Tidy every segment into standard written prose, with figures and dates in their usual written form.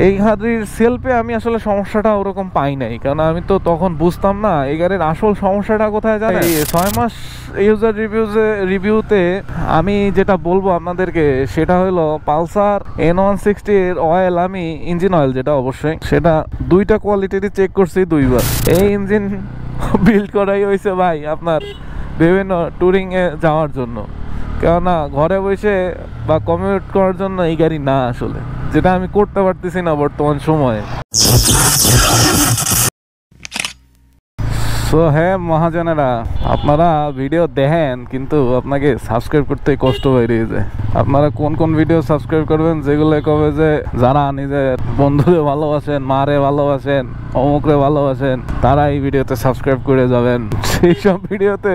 এই গাড়ির সেলফে আমি আসলে সমস্যাটা ওরকম পাই নাই, কারণ আমি তো তখন বুঝতাম না এই গাড়ির আসল সমস্যাটা কোথায় জানেন। 6 মাস ইউজার রিভিউতে আমি যেটা বলবো আপনাদেরকে সেটা হলো পালসার N160 এর অয়েল, আমি ইঞ্জিন অয়েল যেটা অবশ্যই সেটা দুইটা কোয়ালিটিরই চেক করছি দুইবার। এই ইঞ্জিন বিল্ড করাই হয়েছে ভাই আপনার বিভিন্ন ট্যুরিং এ যাওয়ার জন্য, কেননা ঘরে বসে বা কমিউট করার জন্য এই গাড়ি না আসলে, যেটা আমি করতে পারতেছি না বর্তমান সময়ে। সো হ্যাঁ মহাজনেরা, আপনারা ভিডিও দেখেন কিন্তু আপনাকে সাবস্ক্রাইব করতে কষ্ট বেরিয়ে যায়। আপনারা কোন কোন ভিডিও সাবস্ক্রাইব করবেন যেগুলো কবে যে যারা নিজের বন্ধুরে ভালোবাসেন, মারে ভালোবাসেন, অমুকরে ভালোবাসেন, তারা এই ভিডিওতে সাবস্ক্রাইব করে যাবেন। সেই সব ভিডিওতে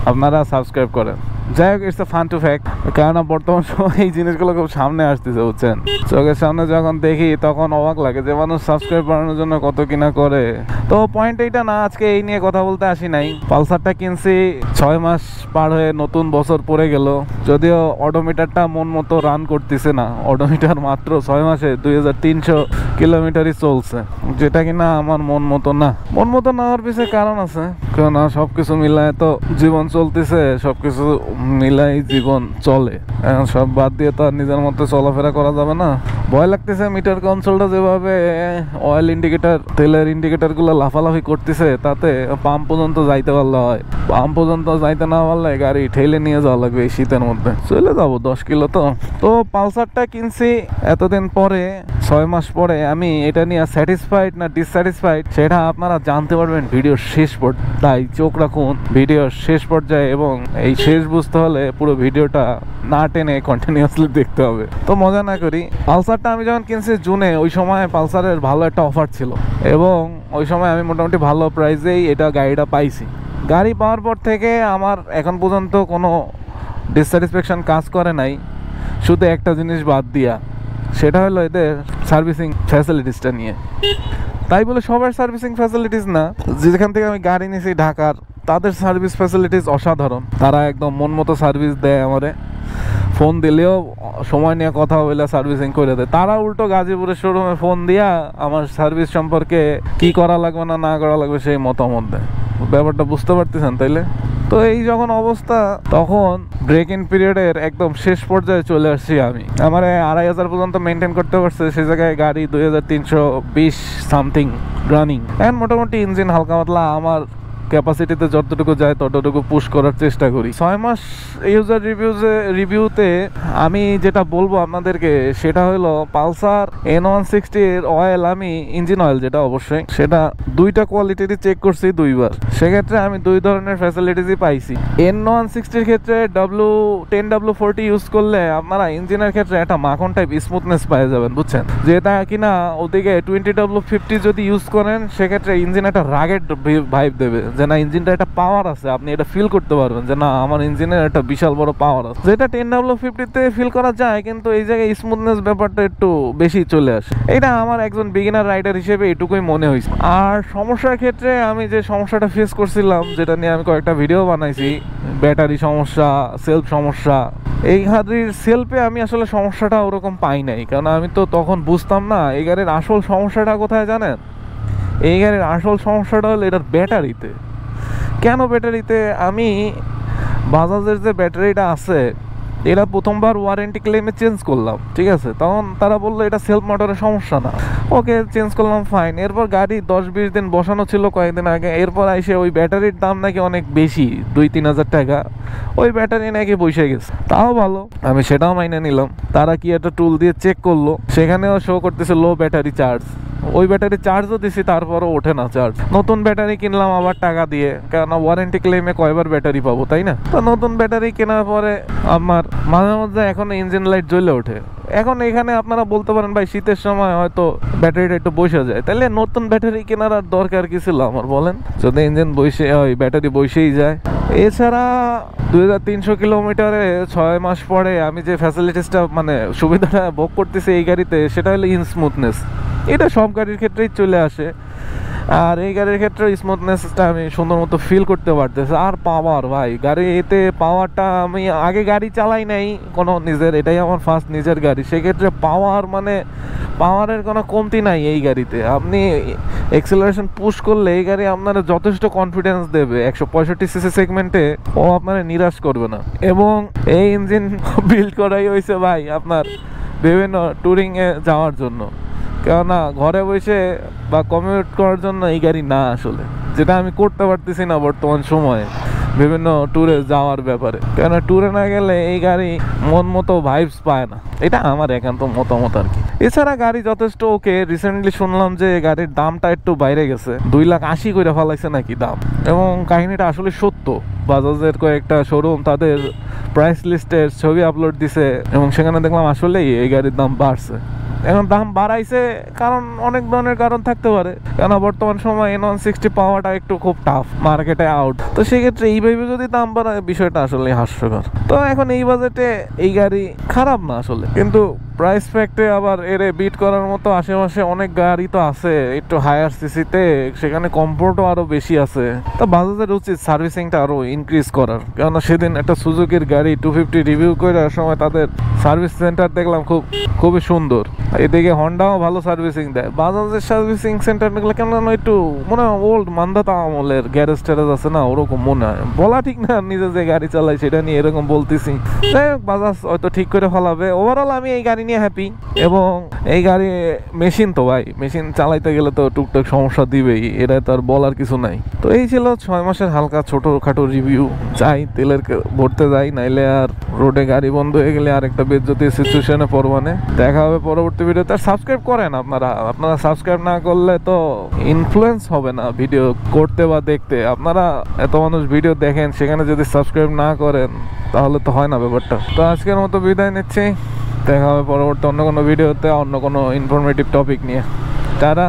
আপনারা সাবস্ক্রাইব করেন। যাই হোক, ইটস ফান টু ফ্যাক্ট, কারণ বর্তমান সময় এই জিনিসগুলো খুব সামনে আসতেছে বুঝছেন। চোখের সামনে যখন দেখি তখন অবাক লাগে যে মানুষ সাবস্ক্রাইব বাড়ানোর জন্য কত কিনা করে। তো পয়েন্ট এইটা না, আজকে এই নিয়ে কথা বলতে আসি নাই। পালসারটা কিনছি 6 মাস পার হয়ে নতুন বছর পড়ে গেল, যদিও অডোমিটারটা মন মতো রান করতেছে না। অডোমিটার মাত্র 6 মাসে 2300 কিলোমিটারই চলছে, যেটা কিনা আমার মন মতো না। মন মতো না হওয়ার পিছনে কারণ আছে, কারণ সবকিছু মিলায় তো জীবন চলতেছে, সবকিছু মিলাই জীবন চলে। এখন সব বাদ দিয়ে তো আর নিজের মতো চলাফেরা করা যাবে না। ভয় লাগতেছে মিটার কনসোলটা যেভাবে অয়েল ইন্ডিকেটর, তেলের ইন্ডিকেটর গুলো লাফালাফি করতেছে, তাতে পাম্প পর্যন্ত যাইতে পারলে হয়। পাম্প পর্যন্ত যাইতে না পারলে গাড়ি ঠেলে নিয়ে যাওয়া লাগবে এই শীতের মধ্যে। চলে যাবো 10 কিলো। তো পালসারটা কিনছি এতদিন পরে, 6 মাস পরে। আমি এটা নিয়ে স্যাটিসফাইড না ডিসস্যাটিসফাইড সেটা আপনারা জানতে পারবেন ভিডিওর শেষ পর্যায়ে, তাই চোখ রাখুন ভিডিওর শেষ পর্যায়ে। এবং এই শেষ বুঝতে হলে পুরো ভিডিওটা না টেনে কন্টিনিউয়াসলি দেখতে হবে। তো মজা না করি, পালসারটা আমি যখন কিনছি জুনে, ওই সময় পালসারের ভালো একটা অফার ছিল এবং ওই সময় আমি মোটামুটি ভালো প্রাইসেই গাড়িটা পাইছি। গাড়ি পাওয়ার পর থেকে আমার এখন পর্যন্ত কোনো ডিসস্যাটিসফ্যাকশন কাজ করে নাই, শুধু একটা জিনিস বাদ দিয়া, সেটা হলো এদের সার্ভিসিং ফ্যাসিলিটিসটা নিয়ে। তাই বলে সবার সার্ভিসিং ফ্যাসিলিটিস না, যেখান থেকে আমি গাড়ি নিয়েছি ঢাকার, তাদের সার্ভিস ফ্যাসিলিটিস অসাধারণ। তারা একদম মন মতো সার্ভিস দেয় আমারে, ফোন দিলেও সময় নিয়ে কথা বলে সার্ভিসিং করে দেয়। তারা উল্টো গাজীপুরের শোরুমে ফোন দিয়া আমার সার্ভিস সম্পর্কে কি করা লাগবে না করা লাগবে সেই মতামত দেয়। ব্যাপারটা বুঝতে পারতেছেন তাইলে? তো এই যখন অবস্থা, তখন ব্রেক ইন পিরিয়ডের একদম শেষ পর্যায়ে চলে আসছি আমি। আমার 2500 পর্যন্ত মেনটেন করতে পারছে, সে জায়গায় গাড়ি 2320 সামথিং রানিং। এখন মোটামুটি ইঞ্জিন হালকা পাতলা আমার ক্যাপাসিটিতে যতটুকু যায় ততটুকু পুশ করার চেষ্টা করি। 6 মাস ইউজার রিভিউতে আমি যেটা বলবো আপনাদেরকে সেটা হলো পালসার N160 এর অয়েল, আমি ইঞ্জিন অয়েল যেটা অবশ্যই সেটা দুইটা কোয়ালিটিরই চেক করছি দুইবার। সেক্ষেত্রে আমি দুই ধরনের ফ্যাসিলিটিসই পাইছি। N160 এর ক্ষেত্রে W10W40 ইউজ করলে আপনারা ইঞ্জিনের ক্ষেত্রে একটা মাখন টাইপ স্মুথনেস পেয়ে যাবেন বুঝছেন, যেটা কিনা ওদিকে 20W50 যদি ইউজ করেন সেক্ষেত্রে ইঞ্জিন একটা রাগেড ভাইব দেবে, যে না ইঞ্জিনটা একটা পাওয়ার আছে, আপনি এটা ফিল করতে পারবেন যে না আমার ইঞ্জিনের একটা বিশাল বড় পাওয়ার আছে, যেটা 10W50 তে ফিল করা যায়। কিন্তু এই জায়গায় স্মুথনেস ব্যাপারটা একটু বেশি চলে আসে। এটা আমার একজন বিগিনার রাইডার হিসেবে এটুকুই মনে হয়েছে। আর সমস্যার ক্ষেত্রে আমি যে সমস্যাটা ফেস করছিলাম, যেটা নিয়ে আমি কয়েকটা ভিডিও বানাইছি, ব্যাটারি সমস্যা, সেলফ সমস্যা। এই গাড়ির সেলফে আমি আসলে সমস্যাটা ওরকম পাই নাই, কারণ আমি তো তখন বুঝতাম না এই গাড়ির আসল সমস্যাটা কোথায় জানেন। এই গাড়ির আসল সমস্যাটা হলো এটার ব্যাটারিতে। কেন ব্যাটারিতে? আমি বাজাজের যে ব্যাটারিটা আছে এটা প্রথমবার ওয়ারেন্টি ক্লেমে চেঞ্জ করলাম, ঠিক আছে। তখন তারা বললো এটা সেলফ মোটরের সমস্যা না, ওকে চেঞ্জ করলাম, ফাইন। এরপর গাড়ি 10-20 দিন বসানো ছিল কয়েকদিন আগে, এরপর এসে ওই ব্যাটারির দাম নাকি অনেক বেশি, 2-3 হাজার টাকা। ওই ব্যাটারি নাকি বসে গেছে, তাও ভালো, আমি সেটাও মাইনে নিলাম। তারা কি একটা টুল দিয়ে চেক করলো, সেখানেও শো করতেছে লো ব্যাটারি চার্জ। ওই ব্যাটারি চার্জও দিছি, তারপরও ওঠে না চার্জ। নতুন ব্যাটারি কিনলাম আবার টাকা দিয়ে, কারণ ওয়ারেন্টি ক্লেমে কয়বার ব্যাটারি পাবো তাই না। তো নতুন ব্যাটারি কেনার পরে আমার মাঝে মধ্যে এখন ইঞ্জিন লাইট জ্বলে ওঠে। এখন এখানে আপনারা বলতে পারেন ভাই শীতের সময় হয়তো ব্যাটারিটা একটু বসে যায়, তাহলে নতুন ব্যাটারি কেনার আর দরকার কি ছিল আমার বলেন, যদি ইঞ্জিন বসে ওই ব্যাটারি বসেই যায়। এছাড়া 2300 কিলোমিটারে 6 মাস পরে আমি যে ফ্যাসিলিটিসটা মানে সুবিধাটা ভোগ করতেছি এই গাড়িতে, সেটা হলো ইনস্মুথনেস। এটা সব গাড়ির ক্ষেত্রেই চলে আসে, আর এই গাড়ির ক্ষেত্রে স্মুথনেসটা আমি সুন্দর মতো ফিল করতে পারতেছি। আর পাওয়ার ভাই, গাড়িতে পাওয়ারটা, আমি আগে গাড়ি চালাই নাই কোনো নিজের, এটাই আমার ফার্স্ট নিজের গাড়ি, সেক্ষেত্রে পাওয়ার মানে পাওয়ারের কোনো কমতি নাই এই গাড়িতে। আপনি এক্সেলারেশন পুশ করলে এই গাড়ি আপনারা যথেষ্ট কনফিডেন্স দেবে। 165 সিসি সেগমেন্টে ও আপনারা নিরাশ করবে না। এবং এই ইঞ্জিন বিল্ড করাই হয়েছে ভাই আপনার বিভিন্ন ট্যুরিংয়ে যাওয়ার জন্য, কেননা ঘরে বসে বা কমিউট করার জন্য এই গাড়ি না আসলে, যেটা আমি করতে পারতেছি না বর্তমান সময়ে বিভিন্ন ট্যুরে যাওয়ার ব্যাপারে। কেননা ট্যুরে না গেলে এই গাড়ি মন মতো ভাইবস পায় না, এটা আমার একান্ত মতামত আর কি। এছাড়া গাড়ি যথেষ্ট ওকে। রিসেন্টলি শুনলাম যে গাড়ির দামটা একটু বাইরে গেছে, 2,80,000 করে ফেলাইছে নাকি দাম। এবং কাহিনীটা আসলে সত্য। বাজাজের কয়েকটা শোরুম তাদের প্রাইস লিস্টের ছবি আপলোড দিছে এবং সেখানে দেখলাম আসলেই এই গাড়ির দাম বাড়ছে। এখন দাম বাড়াইছে কারণ অনেক ধরনের কারণ থাকতে পারে, কেন বর্তমান সময় N160 পাওয়াটা একটু খুব টাফ, মার্কেটে আউট। তো সেক্ষেত্রে এইভাবে যদি দাম বাড়ায় বিষয়টা আসলে হাস্যকর। তো এখন এই বাজেটে এই গাড়ি খারাপ না আসলে, কিন্তু প্রাইস ফ্যাক্টে আবার এরে বিট করার মতো আশেপাশে অনেক গাড়ি তো আছে একটু হায়ার সিসিতে, সেখানে কমফোর্টও আরো বেশি আছে। তো বাজাজের উচিত সার্ভিসিংটা আরো ইনক্রিজ করার, কেননা সেদিন একটা সুজুকির গাড়ি 250 রিভিউ করার সময় তাদের সার্ভিস সেন্টার দেখলাম খুবই সুন্দর। এদিকে হন্ডাও ভালো সার্ভিসিং দেয়। বাজাজের সার্ভিসিং সেন্টারগুলো কেমন একটু মনে হয় ওল্ড মান্ধাতা আমলের গ্যারেজ ট্যারেজ আছে না, ওরকম মনে হয়। বলা ঠিক না, নিজে যে গাড়ি চালাই সেটা নিয়ে এরকম বলতেছি। যাই হোক, বাজাজ হয়তো ঠিক করে ফেলাবে। ওভারঅল আমি এই গাড়ি নিয়ে হ্যাপি। এবং এই গাড়ি মেশিন তো ভাই, মেশিন চালাইতে গেলে তো টুকটাক সমস্যা দিবেই, এটা তো আর বলার কিছু নাই। তো এই ছিল 6 মাসের হালকা ছোটখাটো রিভিউ। যাই তেলের ভরতে যাই, নাইলে আর রোডে গাড়ি বন্ধ হয়ে গেলে আর একটা বেজ্জতি সিচুয়েশনে পড়বানে। দেখা হবে পরবর্তী ভিডিওতে। আর সাবস্ক্রাইব করেন আপনারা সাবস্ক্রাইব না করলে তো ইনফ্লুয়েন্স হবে না ভিডিও করতে বা দেখতে। আপনারা এত মানুষ ভিডিও দেখেন, সেখানে যদি সাবস্ক্রাইব না করেন তাহলে তো হয় না ব্যাপারটা। তো আজকের মতো বিদায় নিচ্ছি, দেখা হবে পরবর্তী অন্য কোনো ভিডিওতে অন্য কোনো ইনফরমেটিভ টপিক নিয়ে। টাটা।